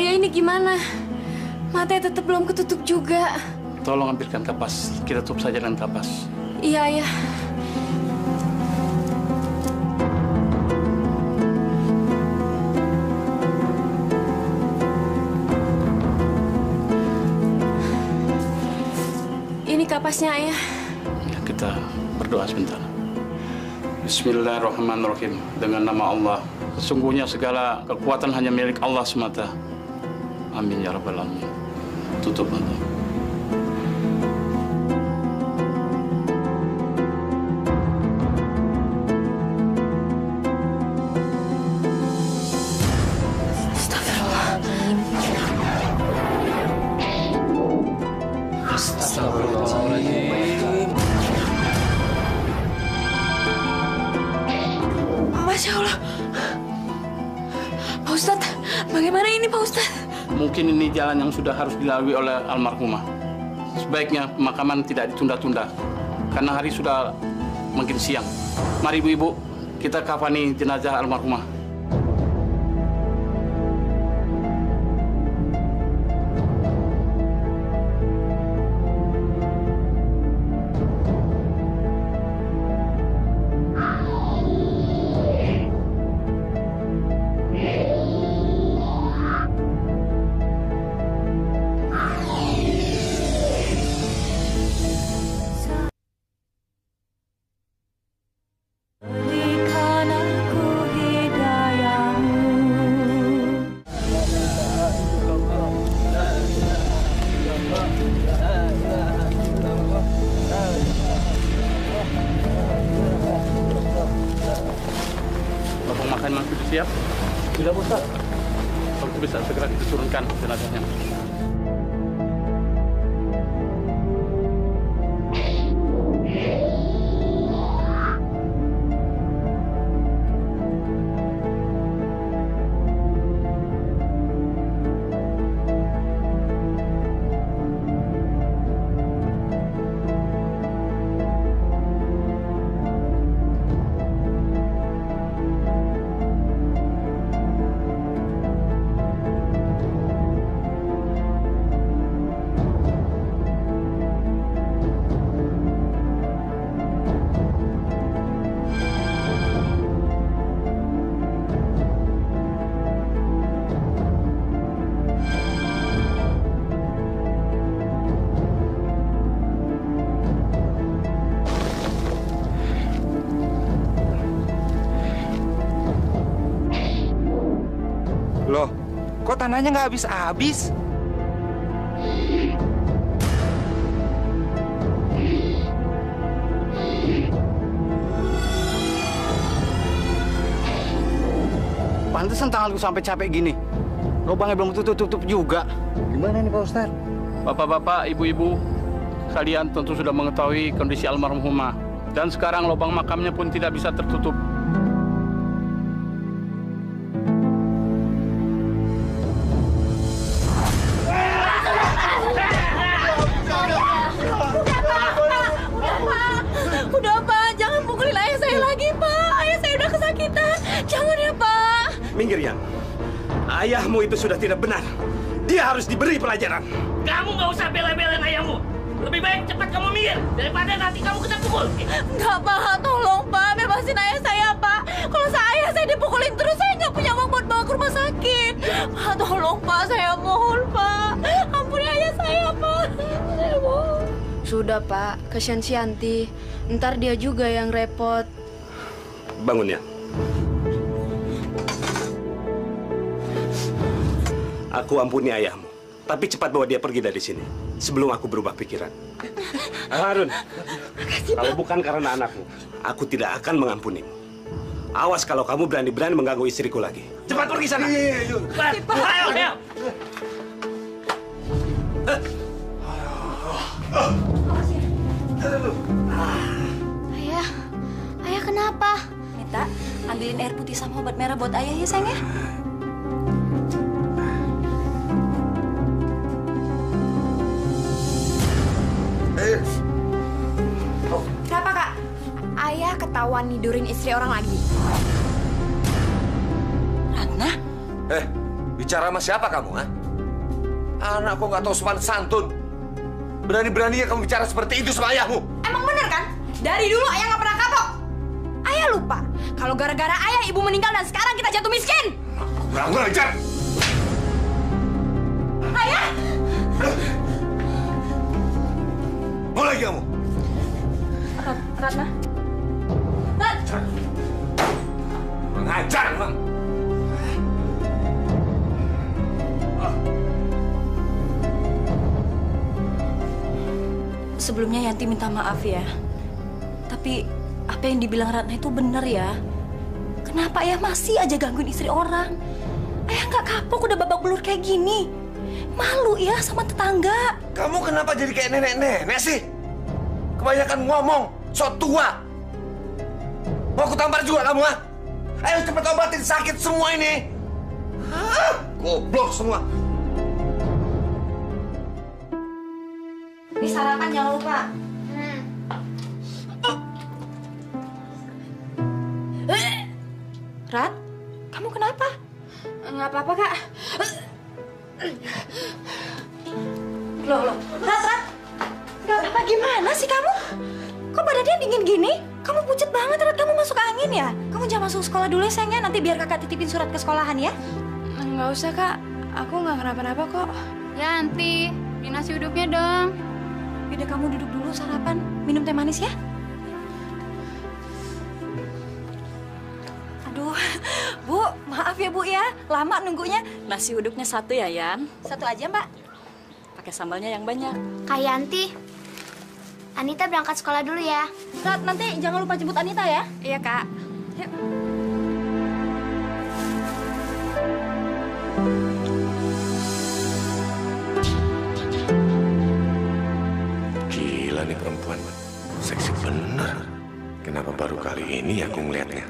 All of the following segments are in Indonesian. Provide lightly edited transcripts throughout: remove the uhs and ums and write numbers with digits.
Ayah ini gimana? Matanya tetap belum ketutup juga. Tolong ambilkan kapas. Kita tutup saja dengan kapas. Iya, Ayah. Ini kapasnya, Ayah. Ya, kita berdoa sebentar. Bismillahirrahmanirrahim. Dengan nama Allah. Sesungguhnya segala kekuatan hanya milik Allah semata. Amin ya rabbal alamin. Tutup mata. Astagfirullahaladzim. Masya Allah. Pak Ustadz, bagaimana ini Pak Ustadz? Mungkin ini jalan yang sudah harus dilalui oleh almarhumah. Sebaiknya pemakaman tidak ditunda-tunda. Karena hari sudah makin siang. Mari ibu-ibu, kita kafani jenazah almarhumah. Makanan sudah siap? Sudah, Ustaz. Kalau itu bisa segera diturunkan jenazahnya. Loh, kok tanahnya nggak habis-habis? Pantesan tanganku sampai capek gini. Lubangnya belum tutup juga. Gimana nih Pak Ustadz? Bapak-bapak, ibu-ibu, kalian tentu sudah mengetahui kondisi almarhumah. Dan sekarang lubang makamnya pun tidak bisa tertutup. Udah Pak, jangan pukulin ayah saya lagi Pak. Ayah saya udah kesakitan. Jangan ya Pak. Minggir, Yang. Ayahmu itu sudah tidak benar. Dia harus diberi pelajaran. Kamu nggak usah bela-belain ayahmu. Lebih baik cepat kamu minggir daripada nanti kamu kena pukul. Enggak Pak, tolong Pak, bebasin ayah saya Pak. Kalau ayah saya dipukulin terus, saya nggak punya uang buat bawa ke rumah sakit. Pak, tolong Pak, saya mohon Pak. Ampuni ayah saya Pak. Saya mohon. Sudah Pak, kasihan si Yanti. Ntar dia juga yang repot. Bangun, ya. Aku ampuni ayahmu. Tapi cepat bawa dia pergi dari sini. Sebelum aku berubah pikiran. Harun, kalau bukan karena anakmu, aku tidak akan mengampunimu. Awas kalau kamu berani-berani mengganggu istriku lagi. Cepat pergi sana. Ayo, ayo. Ayah, ayah kenapa? Mita, ambilin air putih sama obat merah buat ayah ya sayang ya. Kenapa Kak? Ayah ketahuan nidurin istri orang lagi. Ratna? Bicara sama siapa kamu, ha? Anak kok nggak tahu sopan santun. Berani-beraninya kamu bicara seperti itu sama ayahmu. Emang bener kan? Dari dulu ayah nggak pernah kapok. Ayah lupa kalau gara-gara ayah ibu meninggal dan sekarang kita jatuh miskin. Kurang ajar. Ayah! Mau lagi kamu? Ratna. Kurang ajar, Bang. Sebelumnya Yanti minta maaf ya. Tapi apa yang dibilang Ratna itu benar ya. Kenapa ayah masih aja gangguin istri orang? Ayah nggak kapok udah babak belur kayak gini. Malu ya sama tetangga. Kamu kenapa jadi kayak nenek-nenek sih? Kebanyakan ngomong, sok tua. Mau aku tampar juga kamu, ha? Ayo cepet obatin sakit semua ini. Hah? Goblok semua. Ini sarapan jangan lupa. Rat, kamu kenapa? Nggak apa-apa, Kak. Loh. Rat. Nggak apa-apa gimana sih kamu? Kok badannya dingin gini? Kamu pucet banget, Rat. Kamu masuk angin ya? Kamu jangan masuk sekolah dulu ya, sayangnya. Nanti biar kakak titipin surat ke sekolahan ya. Nggak usah, Kak. Aku nggak kenapa-napa kok. Yanti, beli nasi uduknya dong. Yaudah kamu duduk dulu sarapan. Minum teh manis ya. Aduh, Bu, maaf ya Bu ya. Lama nunggunya. Nasi uduknya satu ya, Yan? Satu aja, Mbak. Pakai sambalnya yang banyak. Kak Yanti, Anita berangkat sekolah dulu ya. Rat, nanti jangan lupa jemput Anita ya. Iya, Kak. Yuk. Gila nih perempuan. Seksi bener. Kenapa baru kali ini aku ngeliatnya?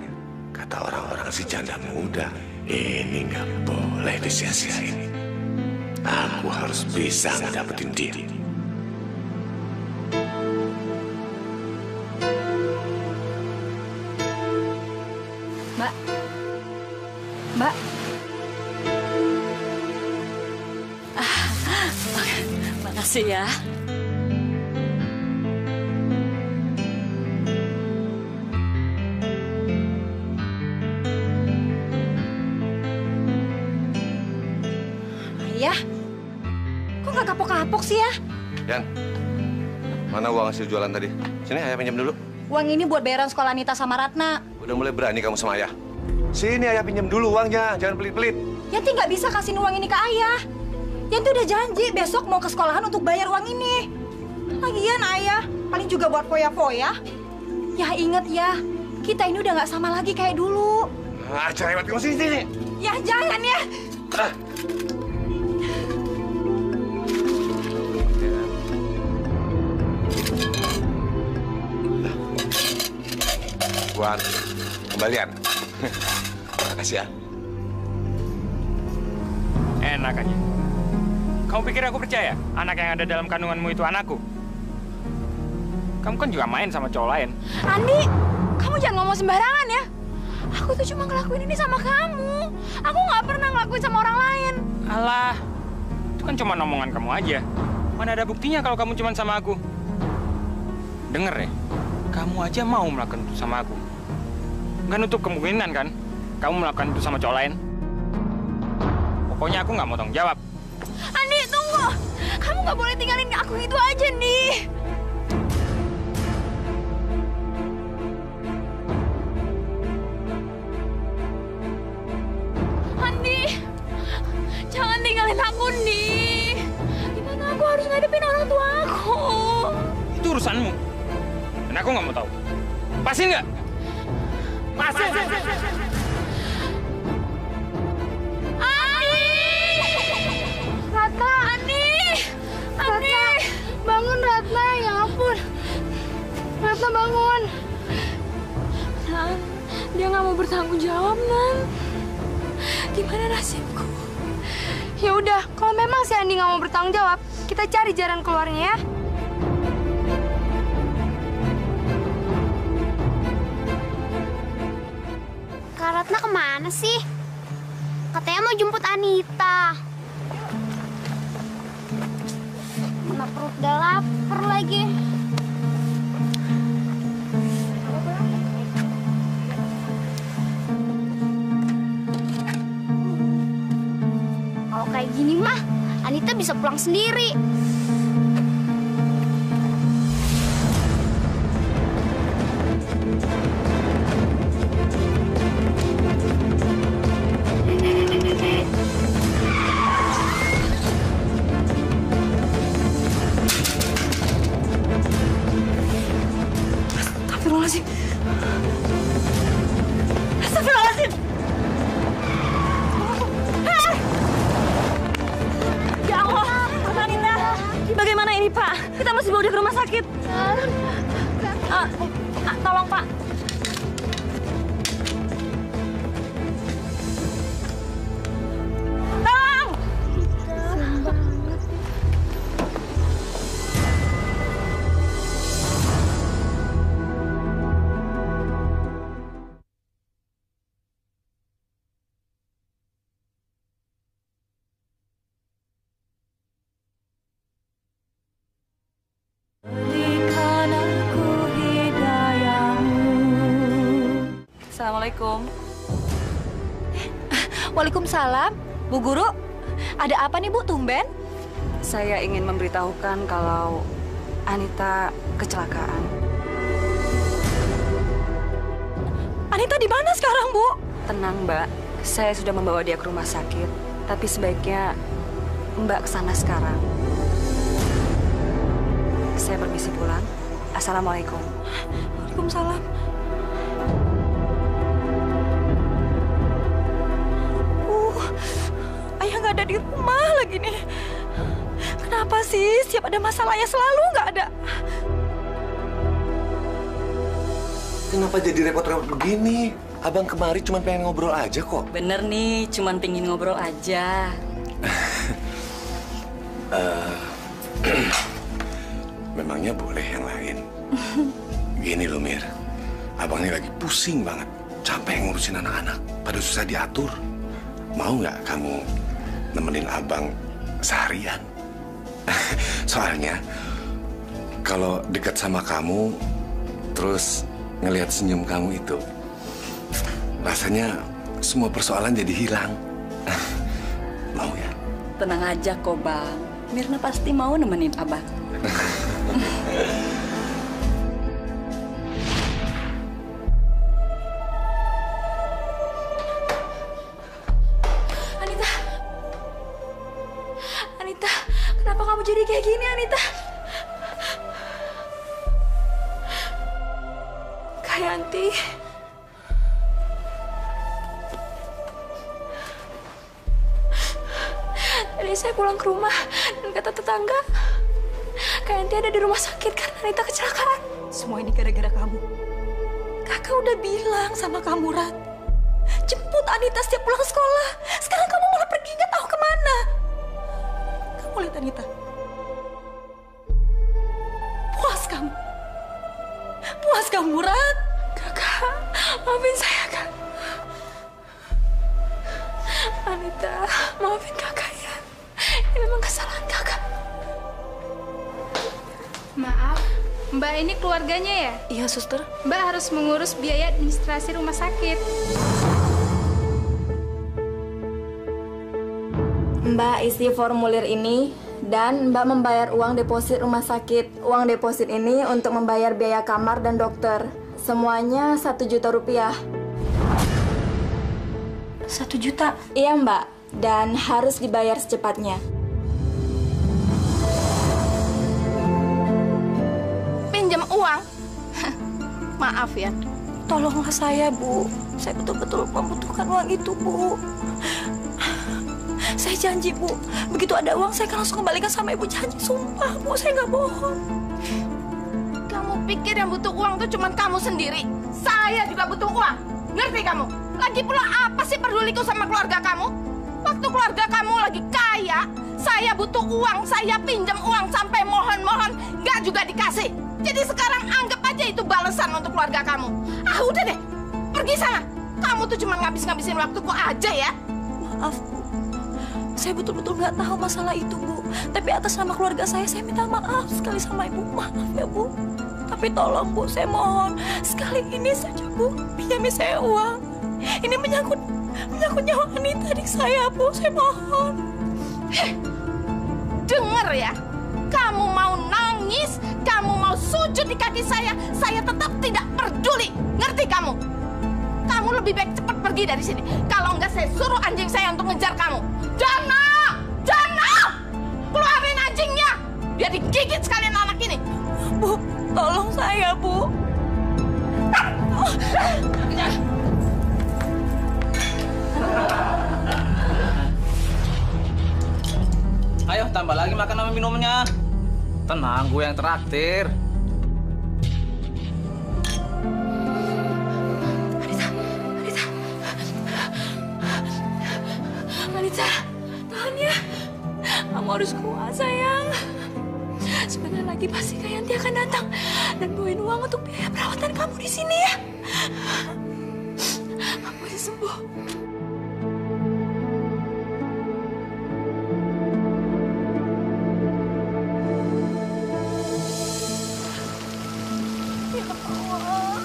Kata orang-orang si janda muda, ini nggak boleh disia-siain. Aku harus bisa ngedapetin dia. Mbak. Makasih ya. Ayah, kok nggak kapok-kapok sih ya? Yan, mana uang hasil jualan tadi? Sini, ayah pinjam dulu. Uang ini buat bayaran sekolah Anita sama Ratna. Udah mulai berani kamu sama ayah. Sini, ayah pinjam dulu uangnya, jangan pelit-pelit. Yanti nggak bisa kasih uang ini ke ayah. Yanti udah janji besok mau ke sekolahan untuk bayar uang ini. Lagian ayah, paling juga buat foya-foya. Ya inget ya, kita ini udah nggak sama lagi kayak dulu. Ah, cerewet kamu sini. Ya jangan ya. Ah. Buat kembalian. Makasih ya. Enak aja. Kamu pikir aku percaya anak yang ada dalam kandunganmu itu anakku? Kamu kan juga main sama cowok lain. Andi, kamu jangan ngomong sembarangan ya. Aku tuh cuma ngelakuin ini sama kamu. Aku nggak pernah ngelakuin sama orang lain. Alah, itu kan cuma omongan kamu aja. Mana ada buktinya kalau kamu cuma sama aku? Dengar ya, kamu aja mau melakukan itu sama aku. Nggak nutup kemungkinan kan, kamu melakukan itu sama cowok lain. Pokoknya aku nggak mau tanggung jawab. Andi, tunggu. Kamu nggak boleh tinggalin aku itu aja, nih. Andi, jangan tinggalin aku, nih. Gimana aku harus ngadepin orang tua aku? Itu urusanmu. Dan aku nggak mau tahu. Pasti nggak? Pasti. Ratna, Andi, bangun Ratna, ya ampun. Ratna bangun. Nan, dia nggak mau bertanggung jawab, Nan. Gimana nasibku? Ya udah, kalau memang si Andi nggak mau bertanggung jawab, kita cari jalan keluarnya ya. Kak Ratna kemana sih? Katanya mau jemput Anita. Mana perut udah lapar lagi. Kalau kayak gini mah, Anita bisa pulang sendiri. Astagfirullahaladzim. Astagfirullahaladzim. Ya Allah, Pak Anita. Bagaimana ini, Pak? Kita mesti bawa dia ke rumah sakit. Tolong, Pak. Tolong! Assalamualaikum. Waalaikumsalam. Bu Guru, ada apa nih Bu, tumben? Saya ingin memberitahukan kalau Anita kecelakaan. Anita di mana sekarang, Bu? Tenang, Mbak. Saya sudah membawa dia ke rumah sakit. Tapi sebaiknya Mbak kesana sekarang. Saya permisi pulang. Assalamualaikum. Waalaikumsalam. Ayah nggak ada di rumah lagi nih. Kenapa sih setiap ada masalahnya selalu nggak ada? Kenapa jadi repot-repot begini? Abang kemari cuma pengen ngobrol aja kok. Bener nih, cuman pingin ngobrol aja. Memangnya boleh yang lain? Gini loh, Mir. Abang ini lagi pusing banget. Capek ngurusin anak-anak. Pada susah diatur. Mau nggak kamu nemenin abang seharian? Soalnya, kalau dekat sama kamu, terus ngelihat senyum kamu itu, rasanya semua persoalan jadi hilang. Mau ya? Tenang aja kok, Bang. Mirna pasti mau nemenin Abang. Anita, kenapa kamu jadi kayak gini, Anita? Kayanti. Tadi saya pulang ke rumah dan kata tetangga, Kayanti ada di rumah sakit karena Anita kecelakaan. Semua ini gara-gara kamu. Kakak udah bilang sama kamu, Rat. Jemput Anita setiap pulang sekolah. Sekarang kamu malah pergi nggak tahu kemana. Kamu lihat Anita. Puas kamu. Puas kamu, Rat. Kakak, maafin saya, Kak. Anita, maafin kakak ya. Ini memang kesalahan kakak. Maaf, Mbak ini keluarganya ya? Iya, suster. Mbak harus mengurus biaya administrasi rumah sakit. Mbak isi formulir ini dan Mbak membayar uang deposit rumah sakit. Uang deposit ini untuk membayar biaya kamar dan dokter. Semuanya 1 juta rupiah. 1 juta? Iya, Mbak. Dan harus dibayar secepatnya. Pinjam uang? Maaf ya. Tolonglah saya, Bu. Saya betul-betul membutuhkan uang itu, Bu. Saya janji, Bu. Begitu ada uang, saya akan langsung kembalikan sama Ibu. Janji, sumpah, Bu. Saya nggak bohong. Kamu pikir yang butuh uang tuh cuma kamu sendiri? Saya juga butuh uang. Ngerti kamu? Lagi pula apa sih peduliku sama keluarga kamu? Waktu keluarga kamu lagi kaya, saya butuh uang, saya pinjam uang sampai mohon-mohon, nggak juga dikasih. Jadi sekarang anggap aja itu balasan untuk keluarga kamu. Ah, udah deh, pergi sana. Kamu tuh cuma ngabis-ngabisin waktuku aja ya. maaf, Bu. Saya betul-betul nggak tahu masalah itu, Bu. Tapi atas nama keluarga saya minta maaf sekali sama Ibu. Maaf ya, Bu. Tapi tolong, Bu, saya mohon. Sekali ini saja, Bu. Pinjami saya uang. Ini menyangkut nyawa Anita, adik saya, Bu. Saya mohon. Dengar ya. Kamu mau nangis, kamu mau sujud di kaki saya tetap tidak peduli. Ngerti kamu? Kamu lebih baik cepat pergi dari sini. Kalau enggak saya suruh anjing saya untuk ngejar kamu. Jana! Jana! Keluarin anjingnya! Biar digigit sekalian anak ini. Bu, tolong saya, Bu. Ayo tambah lagi makan sama minumnya. Tenang, gue yang traktir. Anita, tahan ya. Kamu harus kuat, sayang. Sebentar lagi pasti Kak Yanti akan datang dan bawain uang untuk biaya perawatan kamu di sini ya. Kamu pasti sembuh. Ya Allah,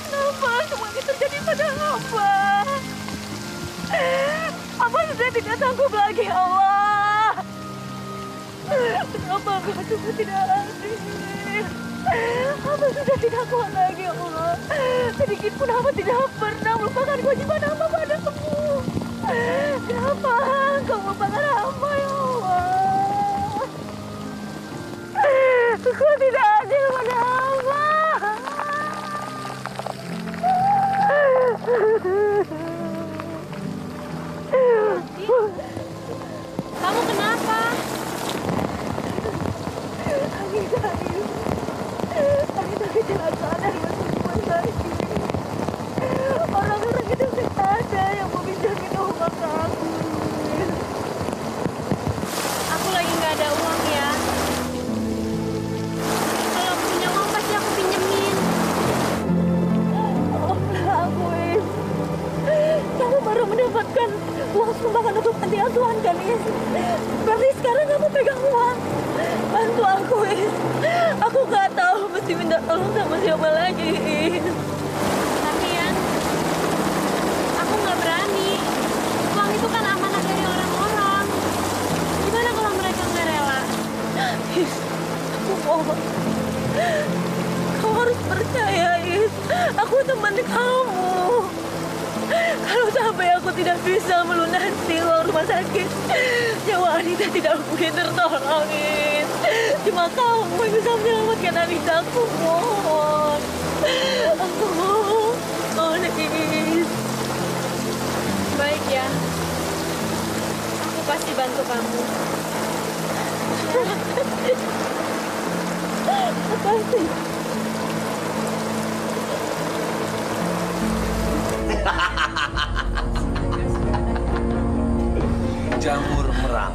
kenapa semua ini terjadi pada hamba? Apa sudah tidak sanggup lagi, Allah? Kenapa kamu tidak adil? Apa sudah tidak kuat lagi, Allah? Sedikit pun apa tidak pernah melupakan kewajiban hamba padamu. Kenapa kau melupakan hamba, ya Allah? Kau tidak adil pada hamba. Kamu kenapa? Anita kecelakaan dari rumah sakit. Orang-orang itu tidak ada yang mau pinjamin uang ke aku. Aku lagi nggak ada uang ya. Kalau punya uang pasti aku pinjemin. Aku, kamu baru mendapatkan uang sumbangan untuk panti asuhan kan, Is? Berarti sekarang kamu pegang uang. Bantu aku, Is. Aku nggak tahu mesti minta tolong sama siapa lagi, Is. Tapi ya, aku nggak berani. Uang itu kan amanah dari orang-orang. Gimana kalau mereka nggak rela? Is, aku mohon. Kau harus percaya, Is. Aku teman kamu. Kalau sampai aku tidak bisa melunasi uang rumah sakit, nyawa Anita tidak mungkin tertolong, Is. Cuma kamu yang bisa menyelamatkan Anita. Aku mohon. Aku mohon, Is. Baik ya. Aku pasti bantu kamu. Makasih. Jamur merang.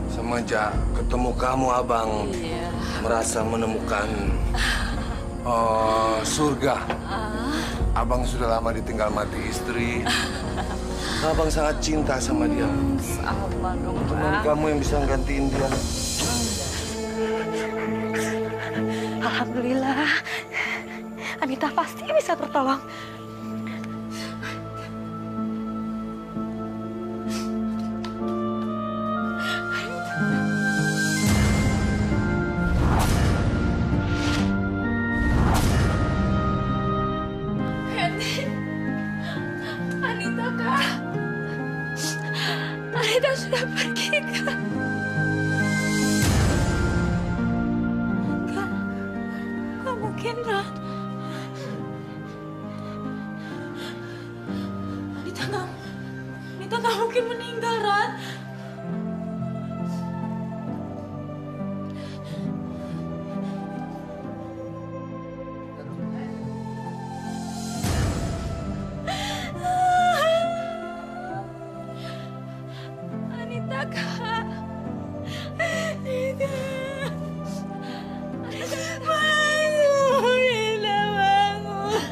Semenjak ketemu kamu, Abang merasa menemukan surga. Abang sudah lama ditinggal mati istri. Abang sangat cinta sama dia. Sama dong, Teman kamu yang bisa gantiin dia. Alhamdulillah, Anita pasti bisa tertolong. Anita, Kak. Anita sudah pergi, Kak. Gak mungkin, Rat. Anita gak mungkin meninggal, Rat. Anita, Kak. Anita. Bangun, Anita, bangun.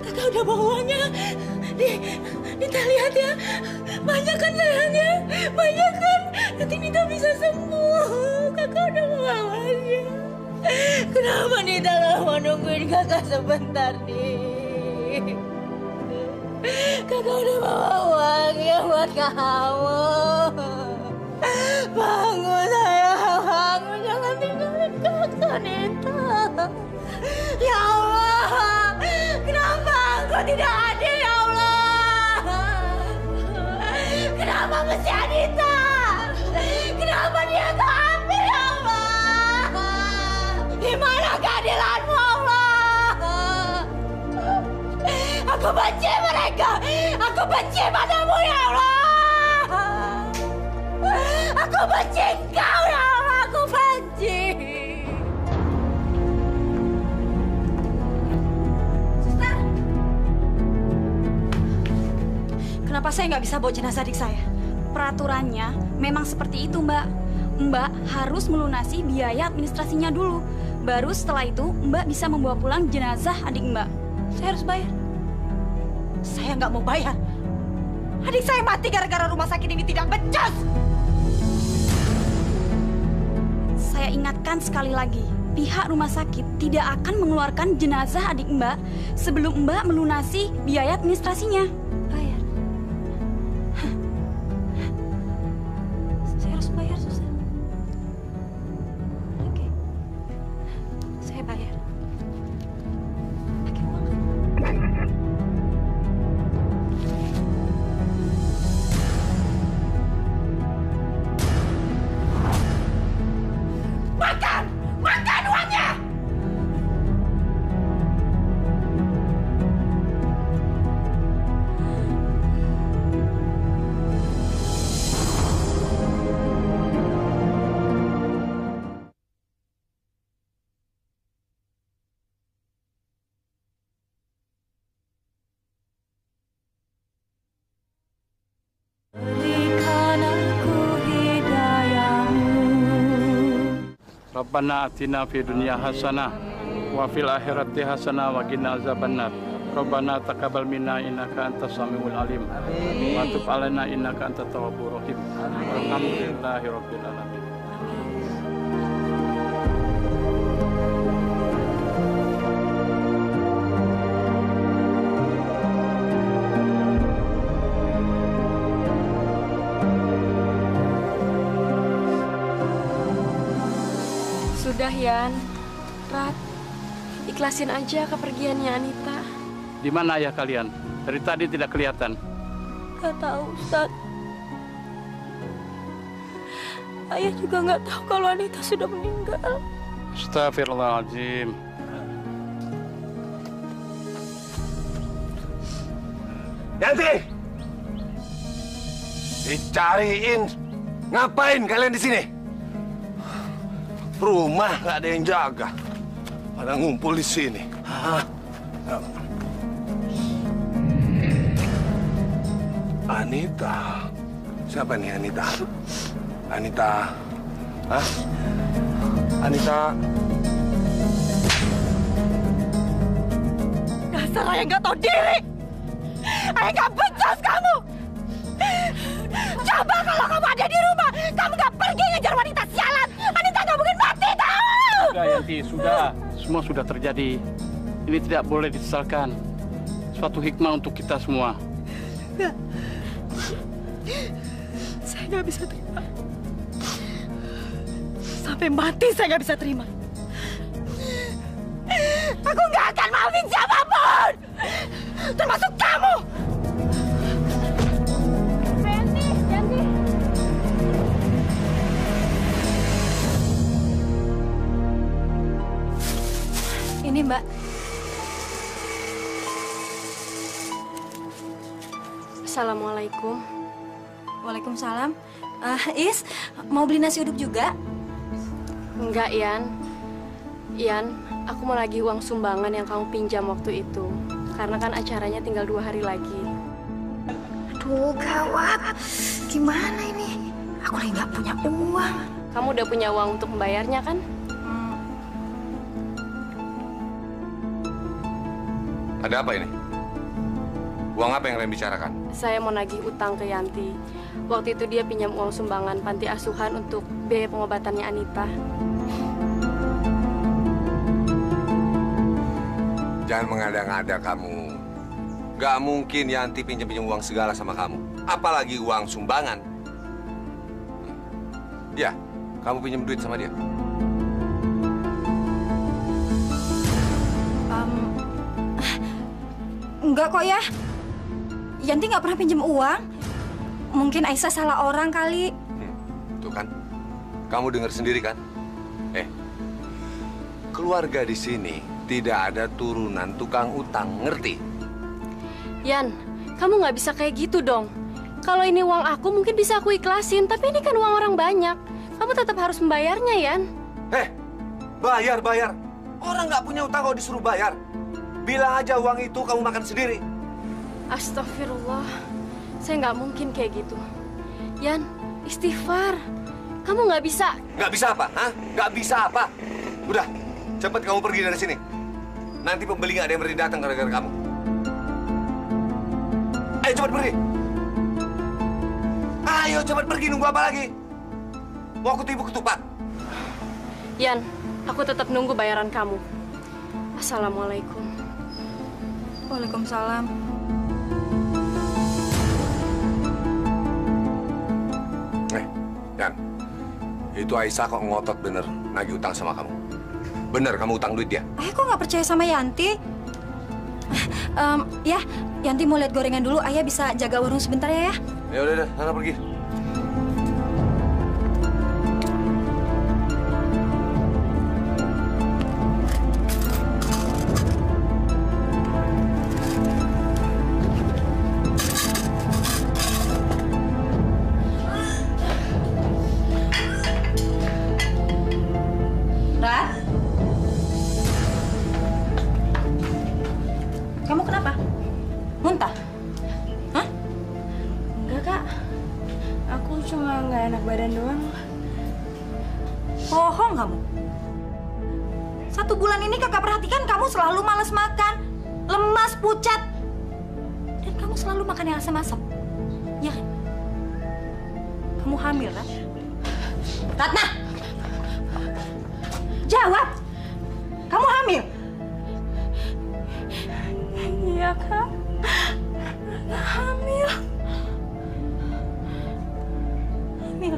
Kakak udah bawa uangnya. Nita lihat ya. Banyak kan sayangnya? Banyak kan? Nanti Nita bisa sembuh. Kakak udah bawa uangnya. Kenapa Nita lama nungguin kakak sebentar nih? Kakak udah bawa uangnya buat kamu. Bangun sayang, bangun. Jangan tinggalin kakak, Nita. Ya Allah, kenapa engkau tidak adil ya Allah? Kenapa mesti Anita? Kenapa dia kau ambil ya Allah? Di mana keadilanmu Allah? Aku benci mereka. Aku benci padamu ya Allah. Aku benci engkau ya Allah. Aku benci. Kenapa saya nggak bisa bawa jenazah adik saya? Peraturannya memang seperti itu, Mbak. Mbak harus melunasi biaya administrasinya dulu. Baru setelah itu Mbak bisa membawa pulang jenazah adik Mbak. Saya harus bayar. Saya nggak mau bayar. Adik saya mati gara-gara rumah sakit ini tidak becus. Saya ingatkan sekali lagi, pihak rumah sakit tidak akan mengeluarkan jenazah adik Mbak sebelum Mbak melunasi biaya administrasinya. Bayar. Saya harus bayar, Susan. Oke. Saya bayar. Pakai uang kan? Makan! Makan uangnya! Berikan aku hidayahmu. Rabbana atina fid dunya hasanah wa fil akhirati hasanah wa qina azabannar. Rabbana taqabbal minna innaka antas samiul alim. Wa tub alaina innaka antat tawwabur rahim. Alhamdulillahi rabbil alamin. Sudah, Yan. Rat, ikhlasin aja kepergiannya Anita. Di mana ayah kalian? Dari tadi tidak kelihatan. Gak tahu, Ustaz. Ayah juga nggak tahu kalau Anita sudah meninggal. Astagfirullahaladzim. Yanti! Dicariin. Ngapain kalian di sini? Rumah nggak ada yang jaga. Pada ngumpul di sini. Hah? Anita. Siapa nih Anita? Anita. Hah? Anita. Dasar ayah nggak tahu diri. Ayah nggak becus kamu. Coba kalau kamu ada di rumah, kamu nggak pergi ngejar wanita sialan. Anita nggak mungkin mati, tahu? Sudah, Yanti, sudah. Semua sudah terjadi. Ini tidak boleh disesalkan. Suatu hikmah untuk kita semua. Nggak. Saya nggak bisa terima. Sampai mati saya nggak bisa terima. Aku nggak akan maafin siapapun, termasuk kamu. Yanti. Ini Mbak. Assalamualaikum. Waalaikumsalam. Is, mau beli nasi uduk juga? Enggak, Yan. Yan, aku mau lagi uang sumbangan yang kamu pinjam waktu itu. Karena kan acaranya tinggal 2 hari lagi. Aduh, gawat. Gimana ini? Aku lagi nggak punya uang. Kamu udah punya uang untuk membayarnya kan? Ada apa ini? Uang apa yang kalian bicarakan? Saya mau nagih utang ke Yanti. Waktu itu dia pinjam uang sumbangan panti asuhan untuk biaya pengobatannya Anita. Jangan mengada-ngada kamu. Gak mungkin Yanti pinjam-pinjam uang segala sama kamu. Apalagi uang sumbangan. Ya, kamu pinjam duit sama dia. Enggak kok ya. Yanti nggak pernah pinjam uang. Mungkin Aisyah salah orang kali. Tuh kan, kamu dengar sendiri kan? Keluarga di sini tidak ada turunan tukang utang, ngerti? Yan, kamu nggak bisa kayak gitu dong. Kalau ini uang aku mungkin bisa aku ikhlasin, tapi ini kan uang orang banyak. Kamu tetap harus membayarnya, Yan. Bayar. Orang nggak punya utang kalau disuruh bayar. Bilang aja uang itu kamu makan sendiri. Astagfirullah, saya nggak mungkin kayak gitu. Yan, istighfar. Kamu nggak bisa. Nggak bisa apa? Hah? Nggak bisa apa? Udah, cepat kamu pergi dari sini. Nanti pembeli nggak ada yang berani datang gara-gara kamu. Ayo cepat pergi. Ayo cepat pergi, nunggu apa lagi? Mau aku tipu ketupat? Yan, aku tetap nunggu bayaran kamu. Assalamualaikum. Waalaikumsalam. Dan itu Aisyah kok ngotot bener nagih utang sama kamu. Bener kamu utang duit dia? Kok nggak percaya sama Yanti? Ya, Yanti mau lihat gorengan dulu. Ayah bisa jaga warung sebentar ya? Ya udah, sana pergi. Kamu kenapa? Muntah? Hah? Enggak, Kak. Aku cuma nggak enak badan doang. Bohong kamu. 1 bulan ini kakak perhatikan kamu selalu malas makan, lemas, pucat. Dan kamu selalu makan yang asam-asam. Iya kan? Kamu hamil, kan? Ratna! Jawab! Kamu hamil? Iya, Kak. Hamil. Hamil.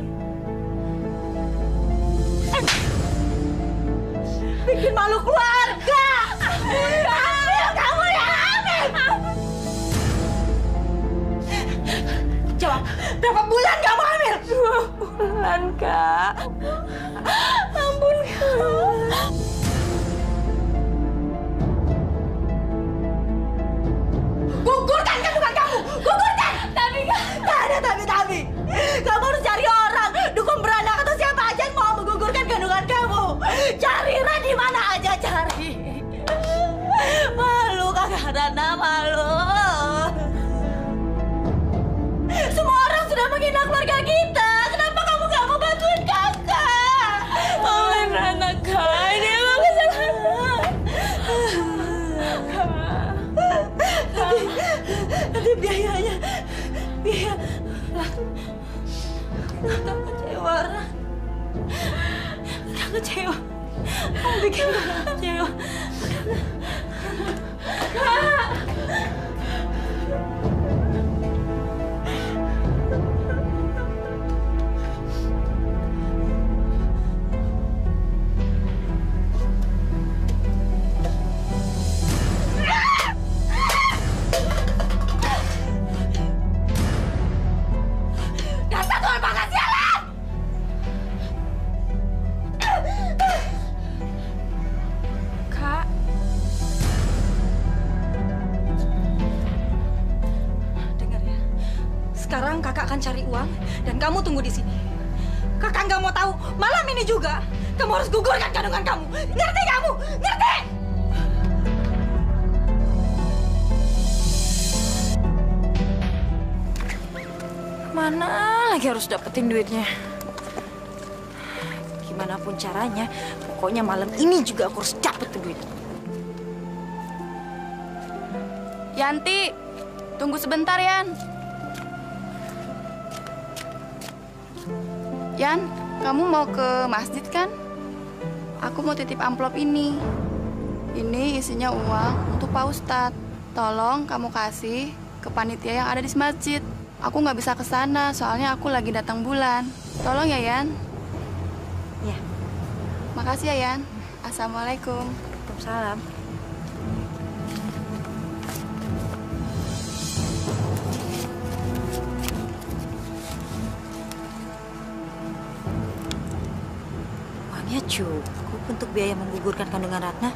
Bikin malu keluarga. Hamil, kamu yang hamil. Jawab, berapa bulan kamu hamil? 2 bulan, Kak. Ampun, Kak. Gugurkan kandungan kamu! Gugurkan! Tapi, Kak. Tak ada tapi. Kamu harus cari orang, dukun beranak atau siapa aja yang mau menggugurkan kandungan kamu. Cari di mana aja cari. Malu kakak Rana, malu. Semua orang sudah menghina keluarga kita. Kenapa kamu gak mau bantuin kakak? Maafin Rana, Kak. Ini emang kesalahan. Nanti biayanya, biaya. Kakak kecewa, Ran. Kakak kecewa. Kamu bikin kakak kecewa. Kak! Sekarang kakak akan cari uang dan kamu tunggu di sini. Kakak nggak mau tahu. Malam ini juga kamu harus gugurkan kandungan kamu. Ngerti kamu? Ngerti? Mana lagi harus dapetin duitnya? Gimana pun caranya, pokoknya malam ini juga aku harus dapet duit. Yanti, tunggu sebentar, Yan. Yan, kamu mau ke masjid kan? Aku mau titip amplop ini. Ini isinya uang untuk Pak Ustadz. Tolong kamu kasih ke panitia yang ada di masjid. Aku nggak bisa ke sana, soalnya aku lagi datang bulan. Tolong ya, Yan. Ya. Makasih ya, Yan. Assalamualaikum. Waalaikumsalam. Uangnya cukup untuk biaya menggugurkan kandungan Ratna.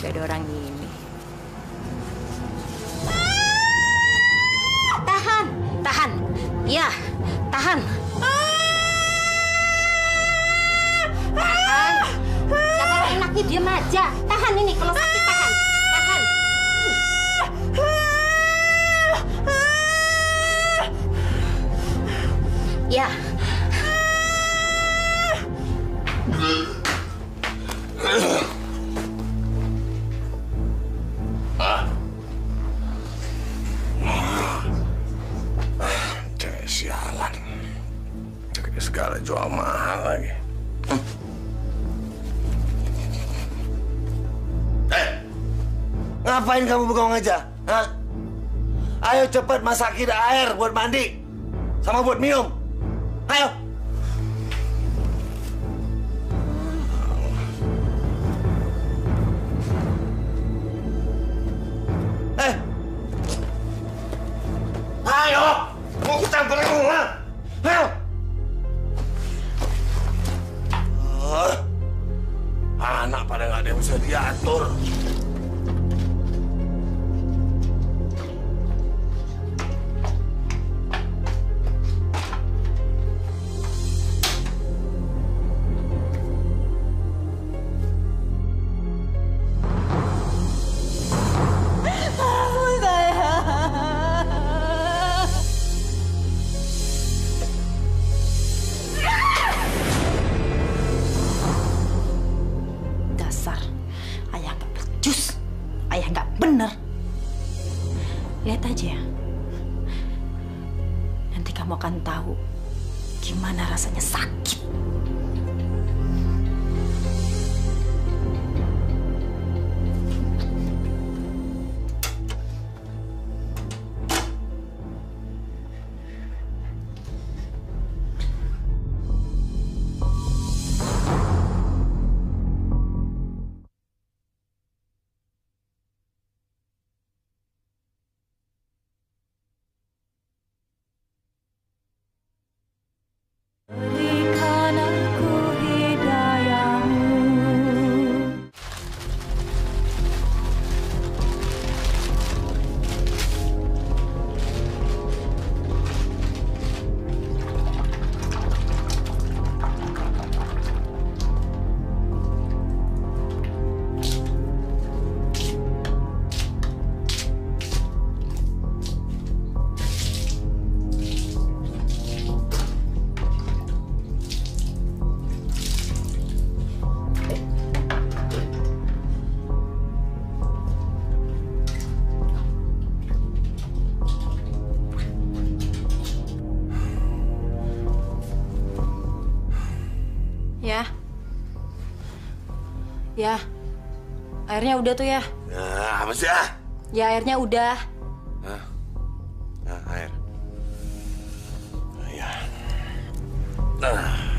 Gak ada orang ini. Tahan, tahan. Ya, tahan. Tahan. Ya kalau enaknya diam aja. Tahan ini kalau sakit tahan. Tahan. Ya. Cewek sialan. Segala jual mahal lagi. Ngapain kamu bengong aja? Hah? Ayo cepat masakin air buat mandi. Sama buat minum. Ayo. Ayo. Mau campur kamu, ha? Ayo. Anak pada nggak ada yang bisa diatur. Lihat aja. Nanti kamu akan tahu gimana rasanya sakit. Ya, airnya udah tuh ya. Nah, apa sih ah? Ya airnya udah. Nah, air. Ya. Nah.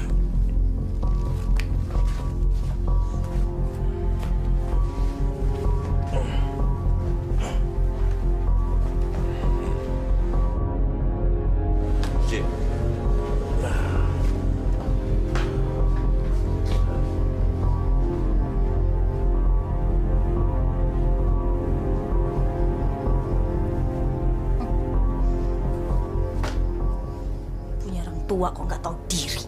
Tua kok nggak tahu diri.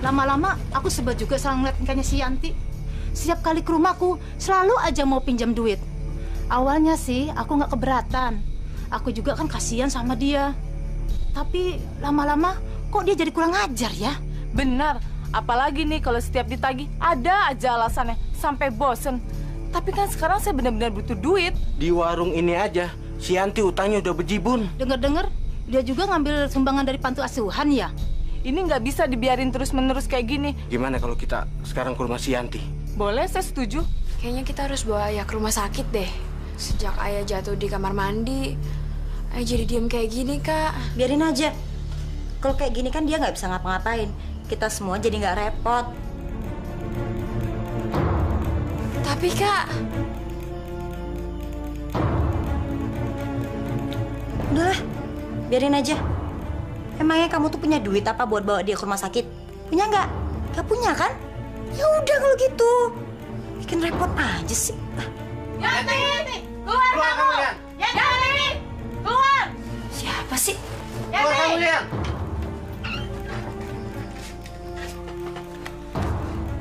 Lama-lama aku sebel juga salah ngeliat tingkahnya si Yanti. Setiap kali ke rumahku selalu aja mau pinjam duit. Awalnya sih aku nggak keberatan. Aku juga kan kasihan sama dia. Tapi lama-lama kok dia jadi kurang ajar ya? Benar. Apalagi nih kalau setiap ditagih ada aja alasannya sampai bosen. Tapi kan sekarang saya benar-benar butuh duit. Di warung ini aja si Yanti utangnya udah bejibun. Dengar-dengar dia juga ngambil sumbangan dari panti asuhan ya? Ini nggak bisa dibiarin terus-menerus kayak gini. Gimana kalau kita sekarang ke rumah si Yanti? Boleh, saya setuju. Kayaknya kita harus bawa ayah ke rumah sakit deh. Sejak ayah jatuh di kamar mandi, ayah jadi diem kayak gini, Kak. Biarin aja. Kalau kayak gini kan dia nggak bisa ngapa-ngapain. Kita semua jadi nggak repot. Tapi, Kak... Udahlah, biarin aja. Emangnya kamu tuh punya duit apa buat bawa dia ke rumah sakit? Punya nggak? Nggak punya kan? Ya udah kalau gitu. Bikin repot aja sih. Yanti! Keluar kamu! Yanti! Keluar! Siapa sih? Keluar kamu, Lian!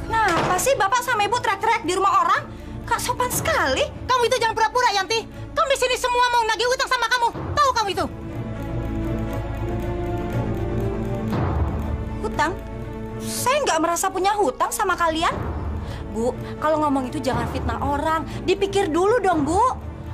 Kenapa sih Bapak sama Ibu teriak-teriak di rumah orang? Kak sopan sekali. Kamu itu jangan pura-pura, Yanti. Kamu di sini semua mau nagih utang sama kamu. Tahu kamu itu? Hutang? Saya nggak merasa punya hutang sama kalian. Bu, kalau ngomong itu jangan fitnah orang. Dipikir dulu dong, Bu.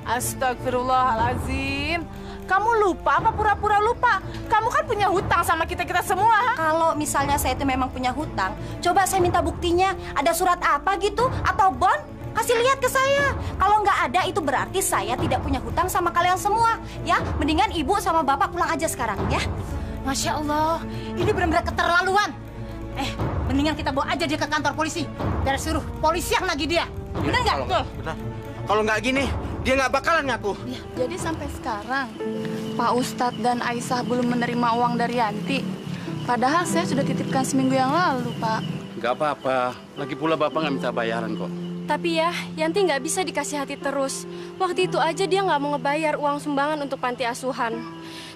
Astagfirullahaladzim. Kamu lupa apa pura-pura lupa? Kamu kan punya hutang sama kita-kita semua. Kalau misalnya saya itu memang punya hutang, coba saya minta buktinya. Ada surat apa gitu? Atau bond? Kasih lihat ke saya. Kalau nggak ada, itu berarti saya tidak punya hutang sama kalian semua. Ya, mendingan Ibu sama Bapak pulang aja sekarang, ya. Masya Allah, ini benar-benar keterlaluan. Mendingan kita bawa aja dia ke kantor polisi. Biar suruh polisi yang nagih dia. Benar nggak? Benar. Kalau nggak gini, dia nggak bakalan ngaku. Ya, jadi sampai sekarang Pak Ustadz dan Aisyah belum menerima uang dari Yanti. Padahal saya sudah titipkan seminggu yang lalu, Pak. Nggak apa-apa. Lagi pula Bapak nggak minta bayaran kok. Tapi ya, Yanti nggak bisa dikasih hati terus. Waktu itu aja dia nggak mau ngebayar uang sumbangan untuk panti asuhan.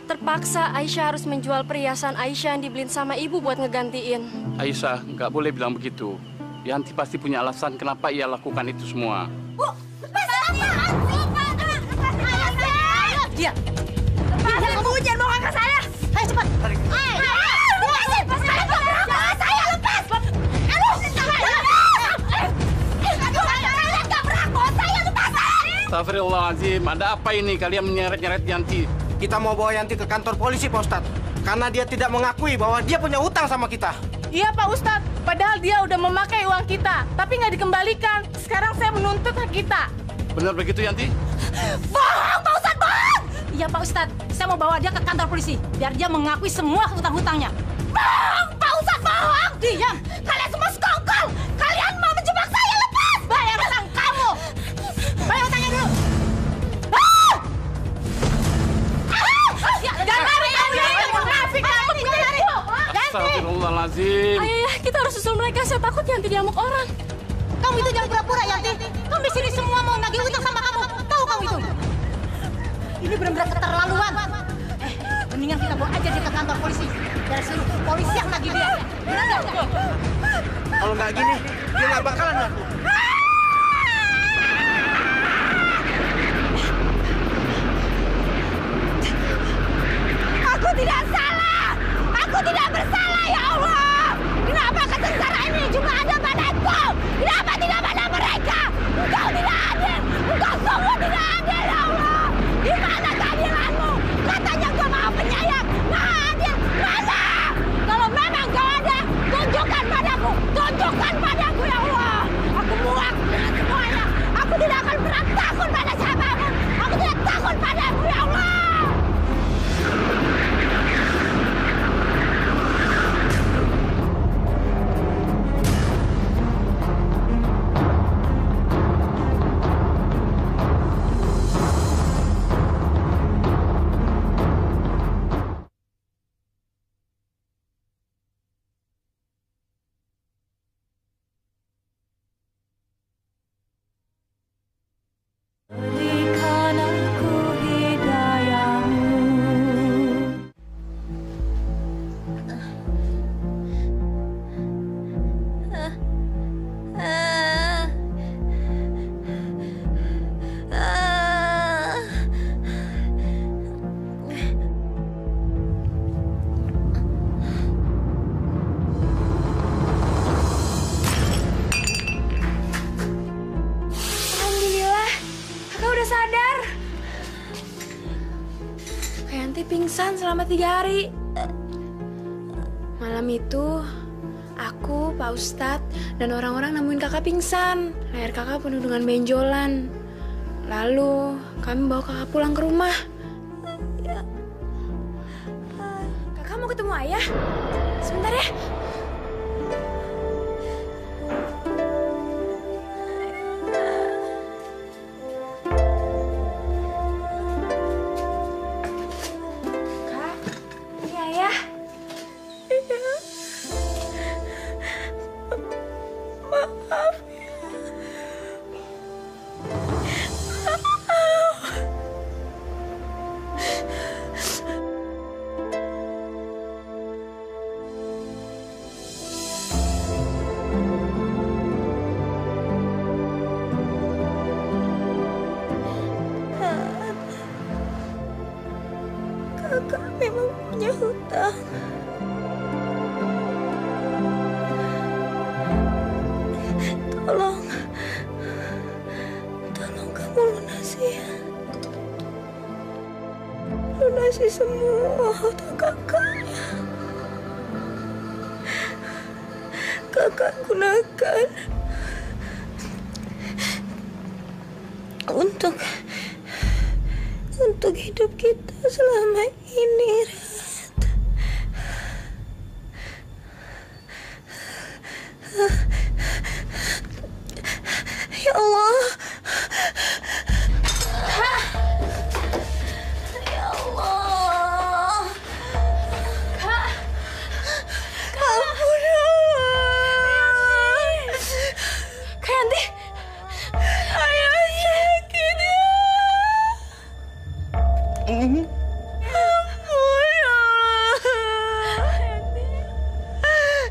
Terpaksa Aisyah harus menjual perhiasan Aisyah yang dibeliin sama ibu buat ngegantiin. Aisyah, nggak boleh bilang begitu. Yanti pasti punya alasan kenapa ia lakukan itu semua. Bu, dia. Jangan bohong ke saya. Ayo cepat. Astagfirullahaladzim, ada apa ini? Kalian menyeret-nyeret Yanti. Kita mau bawa Yanti ke kantor polisi, Pak Ustadz. Karena dia tidak mengakui bahwa dia punya utang sama kita. Iya, Pak Ustadz. Padahal dia udah memakai uang kita, tapi nggak dikembalikan. Sekarang saya menuntut hak kita. Benar begitu, Yanti? Bohong, Pak Ustadz, bohong! Iya, Pak Ustadz. Saya mau bawa dia ke kantor polisi. Biar dia mengakui semua hutang-hutangnya. Bohong, Pak Ustadz, bohong! Diam! Kalian semua sekongkol! Kalian mau menjebak saya, lepas! Bayar hutang kamu! Bayar hutangnya dulu! Jangan lari kamu ya! Munafik kamu! Astagfirullahaladzim. Ayo ya, kita harus susul mereka. Saya takut Yanti diamuk orang. Kamu itu jangan pura-pura, Yanti. Kamu di sini semua mau nagih utang sama kamu. Tahu kamu itu? Ini benar-benar keterlaluan. Mendingan kita bawa aja dia ke kantor polisi. Biar suruh polisi yang nagih dia. Benar nggak? Kalau nggak gini, dia nggak bakalan ngaku. Aku tidak salah. Aku tidak bersalah, ya Allah. Kenapa kesengsaraan ini cuma ada padaku? Kenapa tidak pada mereka? Engkau tidak adil. Engkau sungguh tidak adil, ya Allah. Di mana keadilanmu? Katanya engkau maha penyayang, maha adil. Mana? Kalau memang kau ada, tunjukkan padaku. Tunjukkan padaku, ya Allah. Aku muak dengan semuanya. Aku tidak akan pernah takut pada siapapun. Aku tidak takut padamu, ya Allah. pingsan selama 3 hari. Malam itu, aku, Pak Ustadz, dan orang-orang nemuin kakak pingsan. Leher kakak penuh dengan benjolan. Lalu, kami bawa kakak pulang ke rumah. Kakak mau ketemu ayah? Sebentar ya. Kakak memang punya hutang. Tolong kamu lunasi semua hutang kakak. Kakak gunakan untuk hidup kita selama ini, Rat. Ya Allah. Ya Allah. Kak. Ampun ya Allah. Kak Yanti. Ayah sakit ya. Ampun ya Allah.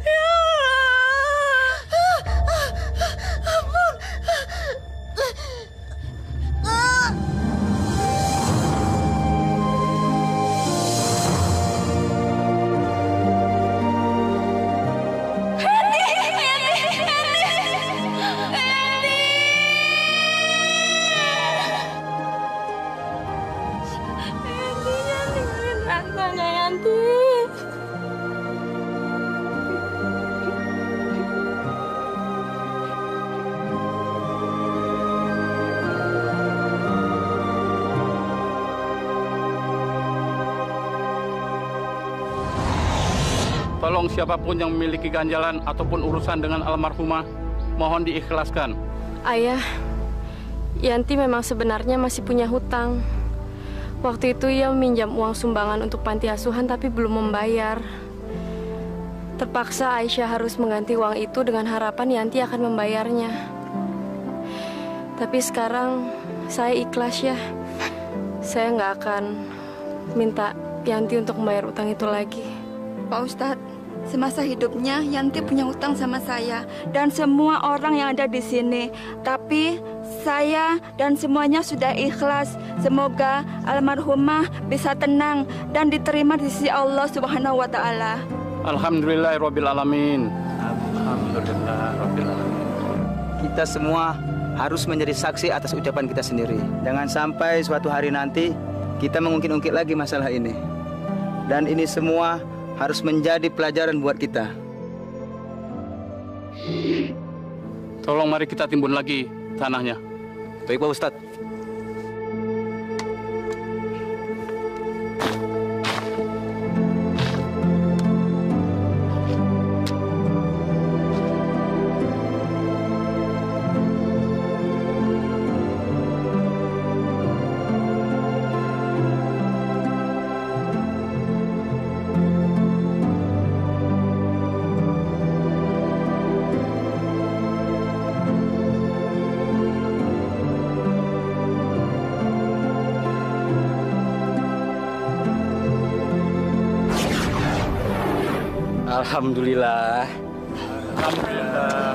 Ya Allah. Ampun. Tolong siapapun yang memiliki ganjalan ataupun urusan dengan almarhumah, mohon diikhlaskan. Ayah, Yanti memang sebenarnya masih punya hutang. Waktu itu ia meminjam uang sumbangan untuk panti asuhan tapi belum membayar. Terpaksa Aisyah harus mengganti uang itu dengan harapan Yanti akan membayarnya. Tapi sekarang saya ikhlas ya. Saya nggak akan minta Yanti untuk membayar utang itu lagi. Pak Ustadz, semasa hidupnya Yanti punya hutang sama saya dan semua orang yang ada di sini. Tapi saya dan semuanya sudah ikhlas. Semoga almarhumah bisa tenang dan diterima di sisi Allah Subhanahu wa Ta'ala. Alhamdulillahirabbil alamin. Alhamdulillahirabbil alamin. Kita semua harus menjadi saksi atas ucapan kita sendiri. Jangan sampai suatu hari nanti kita mengungkit-ungkit lagi masalah ini. Dan ini semua harus menjadi pelajaran buat kita. Tolong mari kita timbun lagi tanahnya. Baik Pak Ustadz. Alhamdulillah. Alhamdulillah.